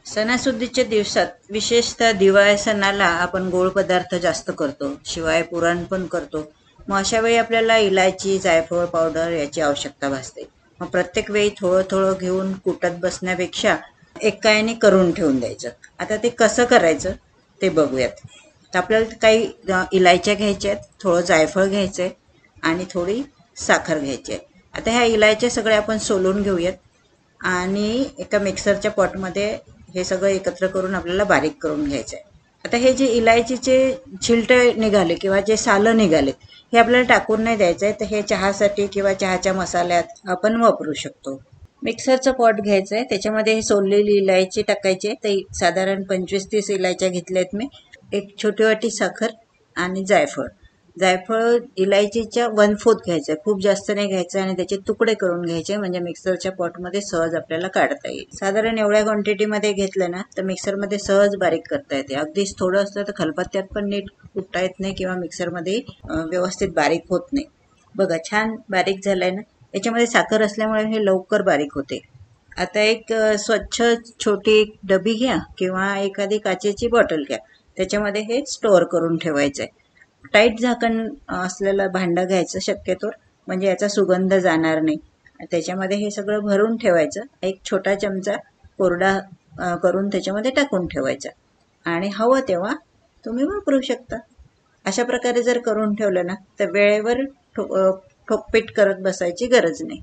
सणासुदीच्या दिवसात विशेषतः दिवाळी सणाला आपण गोड पदार्थ जास्त करतो, शिवाय पुरण पण करतो. मग अशा वेळी आपल्याला इलायची, जायफळ पावडर याची आवश्यकता भासते. मग प्रत्येक वेळी थोडं थोडं घेऊन कुटत बसण्यापेक्षा एकाने करून ठेवून द्यायचं. आता ते कसं करायचं ते बघूयात. तर आपल्याला काही इलायच्या घ्यायच्या आहेत, थोडं जायफळ घ्यायचं आहे आणि थोडी साखर घ्यायची आहे. आता ह्या इलायच्या सगळ्या आपण सोलून घेऊयात आणि एका मिक्सरच्या पॉटमध्ये हे सगळं एकत्र करून आपल्याला बारीक करून घ्यायचं आहे. आता हे जे इलायचीचे छिलटे निघाले किंवा जे सालं निघाले हे आपल्याला टाकून नाही द्यायचं आहे. तर हे चहासाठी किंवा चहाच्या मसाल्यात आपण वापरू शकतो. मिक्सरचं पॉट घ्यायचं आहे, त्याच्यामध्ये हे सोललेली इलायची टाकायची आहे. तर साधारण 25-30 इलायच्या घेतल्या आहेत मी. एक छोटी वाटी साखर आणि जायफळ. जायफळ इलायचीच्या 1/4 घ्यायचं आहे, खूप जास्त नाही घ्यायचं आणि त्याचे तुकडे करून घ्यायचे म्हणजे मिक्सरच्या पॉटमध्ये सहज आपल्याला काढता येईल. साधारण एवढ्या क्वांटिटीमध्ये घेतलं ना तर मिक्सरमध्ये सहज बारीक करता येते. अगदीच थोडं असलं तर खलबत्त्यात पण नीट कुटता येत नाही किंवा मिक्सरमध्ये व्यवस्थित बारीक होत नाही. बघा छान बारीक झालंय ना. याच्यामध्ये साखर असल्यामुळे हे लवकर बारीक होते. आता एक स्वच्छ छोटी एक डबी घ्या किंवा एखादी काचेची बॉटल घ्या. त्याच्यामध्ये हे स्टोअर करून ठेवायचं आहे. टाईट झाकण असलेलं भांडं घ्यायचं शक्यतो, म्हणजे याचा सुगंध जाणार नाही. त्याच्यामध्ये हे सगळं भरून ठेवायचं. एक छोटा चमचा कोरडा करून त्याच्यामध्ये टाकून ठेवायचा आणि हवं तेव्हा तुम्ही वापरू शकता. अशा प्रकारे जर करून ठेवलं ना तर वेळेवर ठोकपीट करत बसायची गरज नाही.